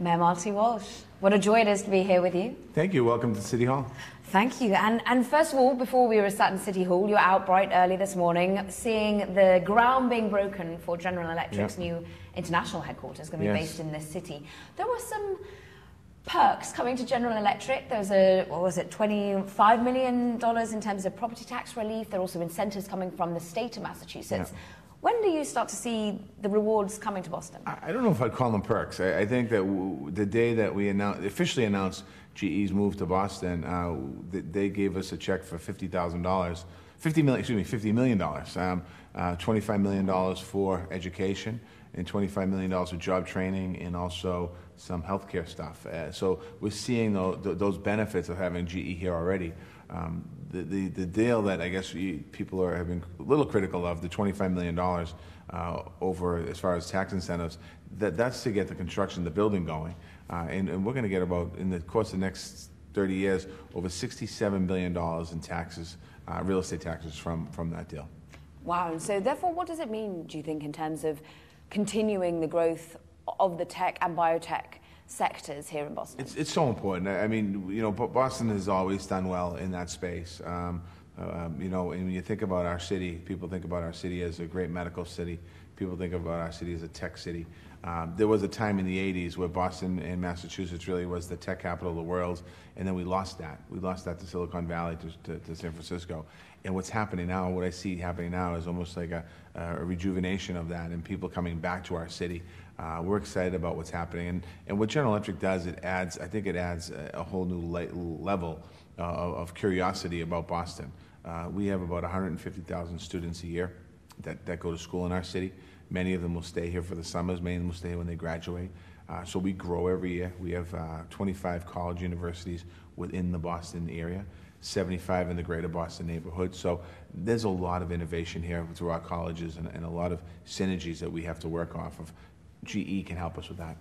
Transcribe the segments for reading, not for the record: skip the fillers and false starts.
Mayor Marty Walsh, what a joy it is to be here with you. Thank you. Welcome to City Hall. Thank you. And first of all, before we were sat in City Hall, you were out bright early this morning seeing the ground being broken for General Electric's new international headquarters going to be based in this city. There were some perks coming to General Electric. There was $25 million in terms of property tax relief. There are also incentives coming from the state of Massachusetts. When do you start to see the rewards coming to Boston? I don't know if I'd call them perks. I think that the day that we officially announced GE's move to Boston, they gave us a check for $50,000, $50 million, $25 million for education, and $25 million for job training, and also some healthcare stuff. So we're seeing those benefits of having GE here already. The deal that I guess people have been a little critical of, the $25 million over as far as tax incentives, that's to get the construction, the building going. And we're going to get about, in the course of the next 30 years, over $67 billion in taxes, real estate taxes from that deal. Wow. And so therefore, what does it mean, do you think, in terms of continuing the growth of the tech and biotech sectors here in Boston? It's so important. I mean, Boston has always done well in that space. And when you think about our city, people think about our city as a great medical city. People think about our city as a tech city. There was a time in the 80s where Boston and Massachusetts really was the tech capital of the world, and then we lost that. We lost that to Silicon Valley, to San Francisco. And what's happening now, what I see happening now is almost like a rejuvenation of that and people coming back to our city. We're excited about what's happening. And what General Electric does, I think it adds a whole new level of curiosity about Boston. We have about 150,000 students a year that go to school in our city. Many of them will stay here for the summers. Many of them will stay here when they graduate. So we grow every year. We have 25 college universities within the Boston area, 75 in the greater Boston neighborhood. So there's a lot of innovation here through our colleges and a lot of synergies that we have to work off of. GE can help us with that.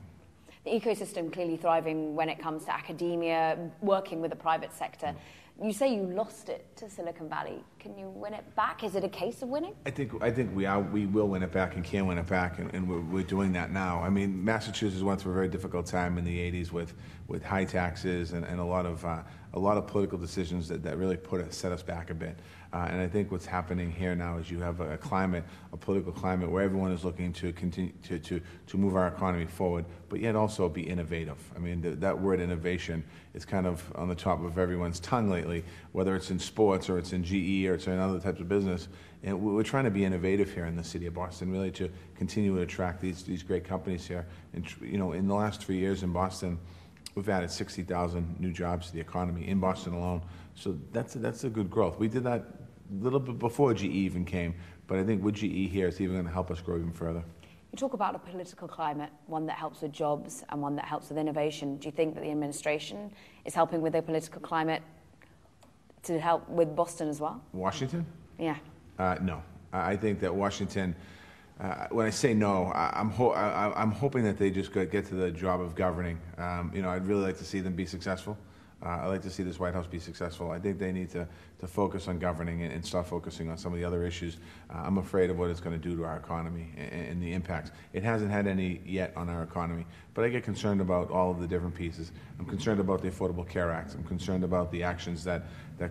The ecosystem clearly thriving when it comes to academia, working with the private sector. You say you lost it to Silicon Valley. Can you win it back? Is it a case of winning? I think we will win it back and can win it back, and we're doing that now. I mean, Massachusetts went through a very difficult time in the 80s with high taxes and a lot of political decisions that really set us back a bit. And I think what's happening here now is you have a political climate where everyone is looking to continue to move our economy forward, but yet also be innovative. I mean, that word innovation is kind of on the top of everyone's tongue lately, whether it's in sports or it's in GE or it's in other types of business. And we're trying to be innovative here in the city of Boston, really to continue to attract these great companies here. And in the last 3 years in Boston, we've added 60,000 new jobs to the economy in Boston alone. So that's a good growth. We did that a little bit before GE even came, but I think with GE here, it's even going to help us grow even further. You talk about a political climate, one that helps with jobs and one that helps with innovation. Do you think that the administration is helping with the political climate to help with Boston as well? Washington? Yeah. No. I think that Washington, when I say no, I'm hoping that they just get to the job of governing. I'd really like to see them be successful. I'd like to see this White House be successful. I think they need to focus on governing and start focusing on some of the other issues. I'm afraid of what it's going to do to our economy and the impacts. It hasn't had any yet on our economy, but I get concerned about all of the different pieces. I'm concerned about the Affordable Care Act. I'm concerned about the actions that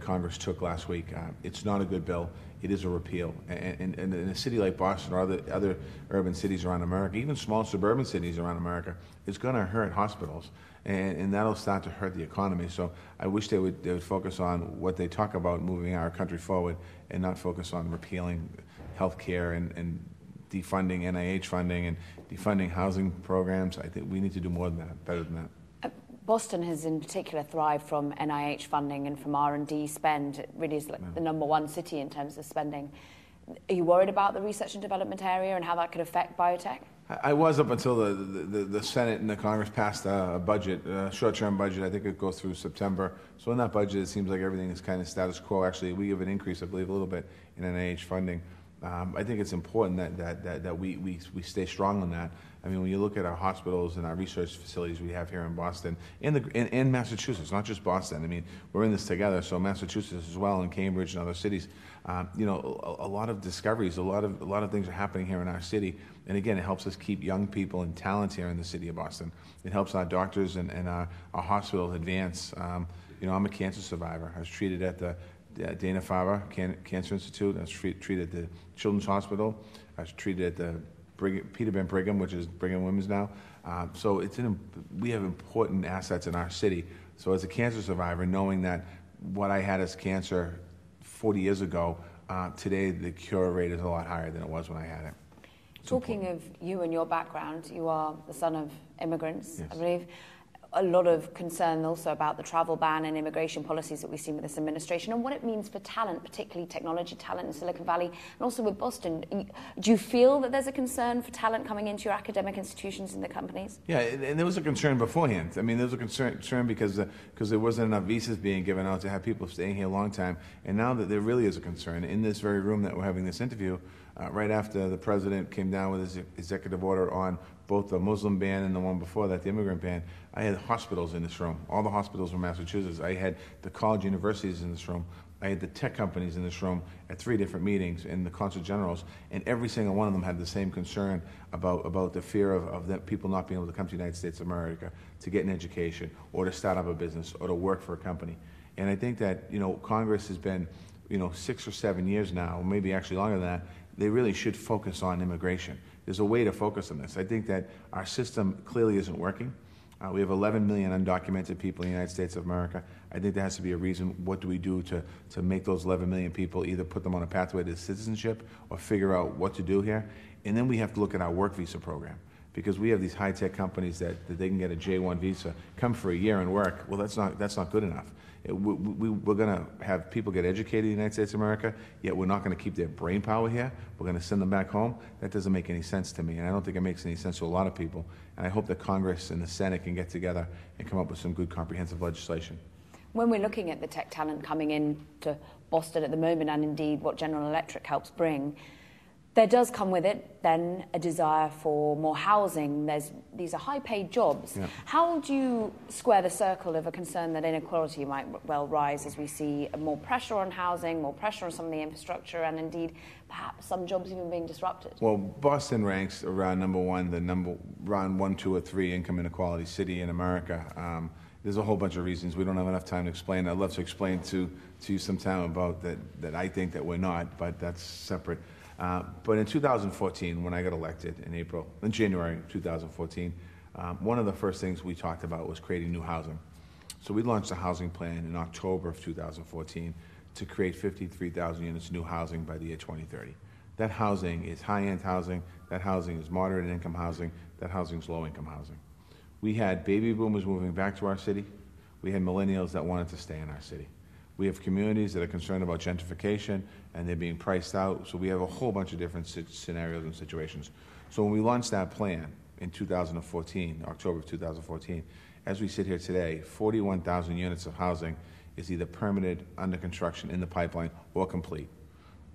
Congress took last week. It's not a good bill. It is a repeal. And in a city like Boston or other urban cities around America, even small suburban cities around America, it's going to hurt hospitals. And that'll start to hurt the economy. So I wish they would focus on what they talk about, moving our country forward, and not focus on repealing health care and defunding NIH funding and defunding housing programs. I think we need to do more than that, better than that. Boston has in particular thrived from NIH funding and from R&D spend. It really is like the #1 city in terms of spending. Are you worried about the research and development area and how that could affect biotech? I was up until the Senate and the Congress passed a budget, a short-term budget. I think it goes through September. So in that budget, it seems like everything is kind of status quo. Actually, we have an increase, I believe, a little bit in NIH funding. I think it's important that we stay strong on that. I mean, when you look at our hospitals and our research facilities we have here in Boston, in Massachusetts, not just Boston. I mean, we're in this together, so Massachusetts as well, and Cambridge and other cities. You know, a lot of discoveries, a lot of things are happening here in our city. And again, it helps us keep young people and talent here in the city of Boston. It helps our doctors and our hospitals advance. You know, I'm a cancer survivor. I was treated at the Dana-Farber Cancer Institute. I was treated at the Children's Hospital. I was treated at the Peter Brigham, which is Brigham Women's now. So we have important assets in our city. So as a cancer survivor, knowing that what I had as cancer 40 years ago, today the cure rate is a lot higher than it was when I had it. Talking of you and your background, you are the son of immigrants, yes. I believe. A lot of concern also about the travel ban and immigration policies that we've seen with this administration and what it means for talent, particularly technology talent in Silicon Valley and also with Boston. Do you feel that there's a concern for talent coming into your academic institutions and the companies? Yeah, and there was a concern beforehand. I mean, there was a concern because there wasn't enough visas being given out to have people staying here a long time. And now that there really is a concern, in this very room that we're having this interview, right after the president came down with his executive order on both the Muslim ban and the one before that, the immigrant ban, I had hospitals in this room, all the hospitals in Massachusetts. I had the college universities in this room. I had the tech companies in this room at 3 different meetings in the consul generals, and every single one of them had the same concern about the fear of that people not being able to come to the United States of America to get an education or to start up a business or to work for a company. And I think that, you know, Congress has been, you know, 6 or 7 years now, or maybe actually longer than that. They really should focus on immigration. There's a way to focus on this. I think that our system clearly isn't working. We have 11 million undocumented people in the United States of America. I think there has to be a reason. What do we do to make those 11 million people, either put them on a pathway to citizenship or figure out what to do here? And then we have to look at our work visa program, because we have these high-tech companies that they can get a J-1 visa, come for a year and work. Well, that's not good enough. We're going to have people get educated in the United States of America, yet we're not going to keep their brain power here. We're going to send them back home. That doesn't make any sense to me, and I don't think it makes any sense to a lot of people. And I hope that Congress and the Senate can get together and come up with some good comprehensive legislation. When we're looking at the tech talent coming in to Boston at the moment, and indeed what General Electric helps bring, there does come with it then a desire for more housing. These are high-paid jobs. Yeah. How do you square the circle of a concern that inequality might well rise as we see more pressure on housing, more pressure on some of the infrastructure, and indeed perhaps some jobs even being disrupted? Well, Boston ranks around around 1, 2, or 3 income inequality city in America. There's a whole bunch of reasons. We don't have enough time to explain. I'd love to explain to you sometime about that I think that we're not, but that's separate. But in 2014, when I got elected in January 2014, one of the first things we talked about was creating new housing. So we launched a housing plan in October of 2014 to create 53,000 units of new housing by the year 2030. That housing is high-end housing, that housing is moderate income housing, that housing is low-income housing. We had baby boomers moving back to our city. We had millennials that wanted to stay in our city. We have communities that are concerned about gentrification and they're being priced out. So we have a whole bunch of different scenarios and situations. So when we launched that plan in 2014, October of 2014, as we sit here today, 41,000 units of housing is either permitted, under construction, in the pipeline, or complete.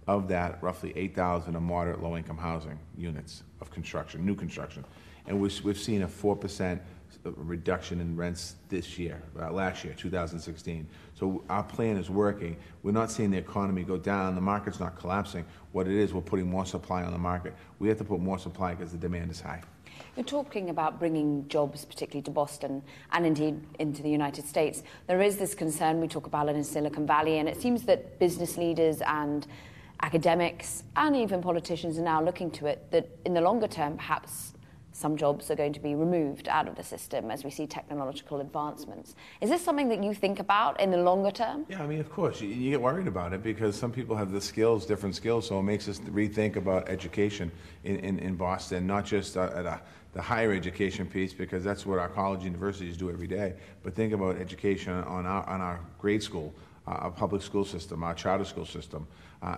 Of that, roughly 8,000 are moderate low-income housing units of construction, new construction. And we've seen a 4% reduction in rents this year, last year, 2016. So our plan is working. We're not seeing the economy go down. The market's not collapsing. What it is, we're putting more supply on the market. We have to put more supply because the demand is high. You're talking about bringing jobs, particularly to Boston and indeed into the United States. There is this concern, we talk about it in Silicon Valley, and it seems that business leaders and academics and even politicians are now looking to it, that in the longer term, perhaps some jobs are going to be removed out of the system as we see technological advancements. Is this something that you think about in the longer term? Yeah, I mean, of course. You get worried about it because some people have the skills, different skills, so it makes us rethink about education in Boston, not just at the higher education piece, because that's what our college universities do every day, but think about education on our grade school, our public school system, our charter school system,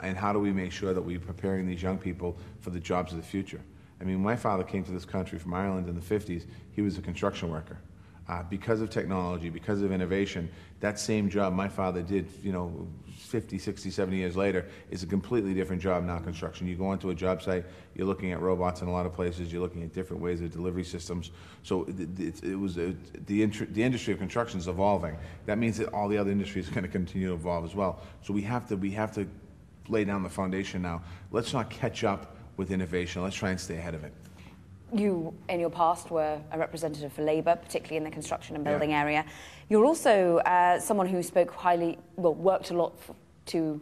and how do we make sure that we're preparing these young people for the jobs of the future. I mean, my father came to this country from Ireland in the 50s. He was a construction worker. because of technology, because of innovation. That same job my father did, 50, 60, 70 years later, is a completely different job now, construction. You go onto a job site, you're looking at robots in a lot of places, you're looking at different ways of delivery systems. So the industry of construction is evolving. That means that all the other industries are going to continue to evolve as well. So we have to lay down the foundation now. Let's not catch up with innovation. Let's try and stay ahead of it. You, in your past, were a representative for Labour, particularly in the construction and building area. You're also someone who worked a lot to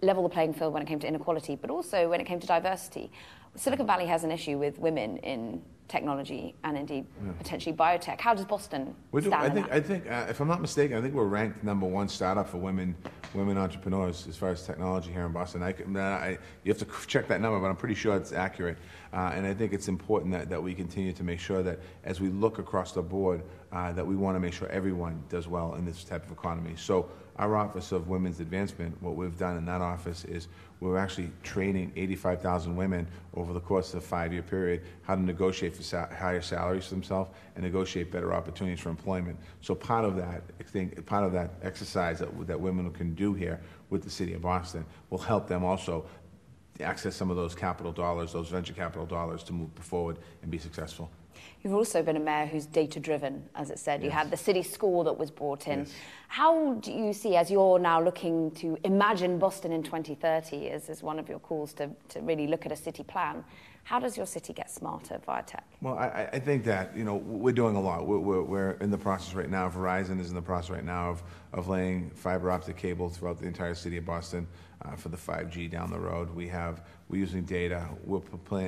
level the playing field when it came to inequality, but also when it came to diversity. Silicon Valley has an issue with women in technology and indeed potentially biotech. How does Boston stand I think, if I'm not mistaken, I think we're ranked #1 startup for women entrepreneurs as far as technology here in Boston. You have to check that number, but I'm pretty sure it's accurate. And I think it's important that we continue to make sure that as we look across the board, that we want to make sure everyone does well in this type of economy. So our Office of Women's Advancement, what we've done in that office is we're actually training 85,000 women over the course of a 5-year period how to negotiate for higher salaries for themselves and negotiate better opportunities for employment. So part of that, part of that exercise that women can do here with the city of Boston will help them also access some of those capital dollars, those venture capital dollars, to move forward and be successful. You've also been a mayor who's data-driven, as it said. Yes. You had the city school that was brought in. Yes. How do you see, as you're now looking to imagine Boston in 2030, as one of your calls to really look at a city plan, how does your city get smarter via tech? Well, I think that, we're doing a lot. We're in the process right now. Verizon is in the process right now of laying fiber optic cable throughout the entire city of Boston for the 5G down the road. We're using data.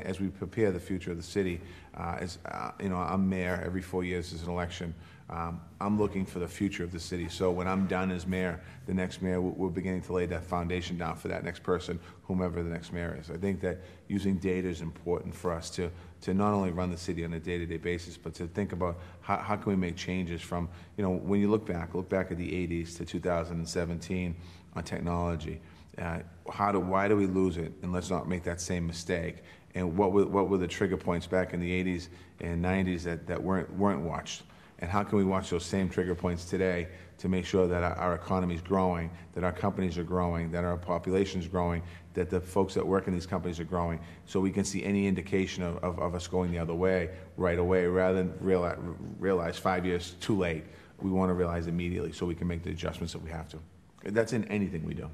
As we prepare the future of the city. I'm mayor. Every 4 years is an election. I'm looking for the future of the city. So when I'm done as mayor, the next mayor, we're beginning to lay that foundation down for that next person, whomever the next mayor is. I think that using data is important for us to not only run the city on a day-to-day basis, but to think about how can we make changes from, when you look back at the 80s to 2017 on technology. Why do we lose it? And let's not make that same mistake. And what were the trigger points back in the 80s and 90s that weren't watched? And how can we watch those same trigger points today to make sure that our economy is growing, that our companies are growing, that our population is growing, that the folks that work in these companies are growing, so we can see any indication of us going the other way right away, rather than realize 5 years too late. We want to realize immediately so we can make the adjustments that we have to. That's in anything we do.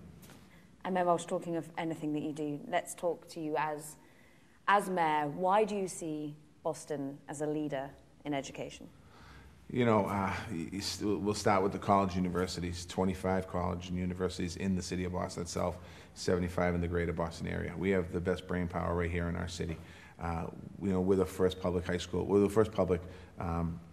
And Mayor Walsh, talking of anything that you do, let's talk to you as mayor. Why do you see Boston as a leader in education? We'll start with the college universities, 25 college and universities in the city of Boston itself, 75 in the greater Boston area. We have the best brain power right here in our city. We're the first public high school, we're the first public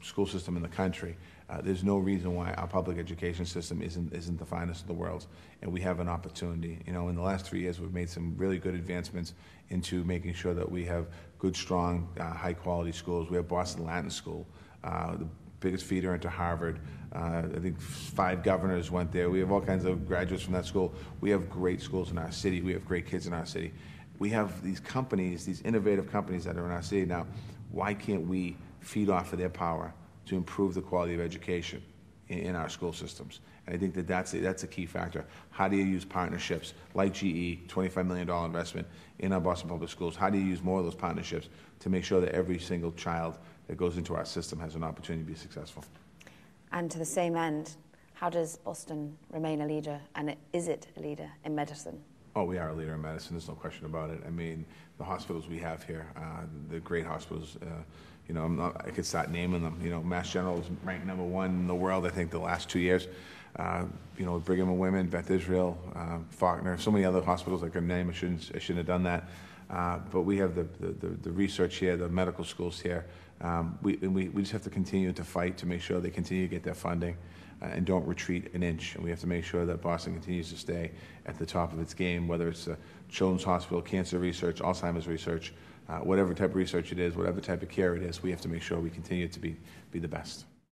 school system in the country. There's no reason why our public education system isn't the finest in the world, and we have an opportunity. In the last 3 years, we've made some really good advancements into making sure that we have good, strong, high-quality schools. We have Boston Latin School, the biggest feeder into Harvard. I think 5 governors went there. We have all kinds of graduates from that school. We have great schools in our city. We have great kids in our city. We have these companies, these innovative companies that are in our city now. Why can't we feed off of their power to improve the quality of education in our school systems? And I think that's a key factor. How do you use partnerships like GE, $25 million investment in our Boston Public Schools? How do you use more of those partnerships to make sure that every single child that goes into our system has an opportunity to be successful? And to the same end, how does Boston remain a leader, and is it a leader in medicine? Oh, we are a leader in medicine. There's no question about it. I mean, the hospitals we have here, the great hospitals, I could start naming them. Mass General is ranked #1 in the world, I think, the last 2 years. Brigham and Women, Beth Israel, Faulkner, so many other hospitals I could name. I shouldn't have done that. But we have the research here, the medical schools here. We just have to continue to fight to make sure they continue to get their funding and don't retreat an inch. And we have to make sure that Boston continues to stay at the top of its game, whether it's Children's Hospital, cancer research, Alzheimer's research, whatever type of research it is, whatever type of care it is. We have to make sure we continue to be the best.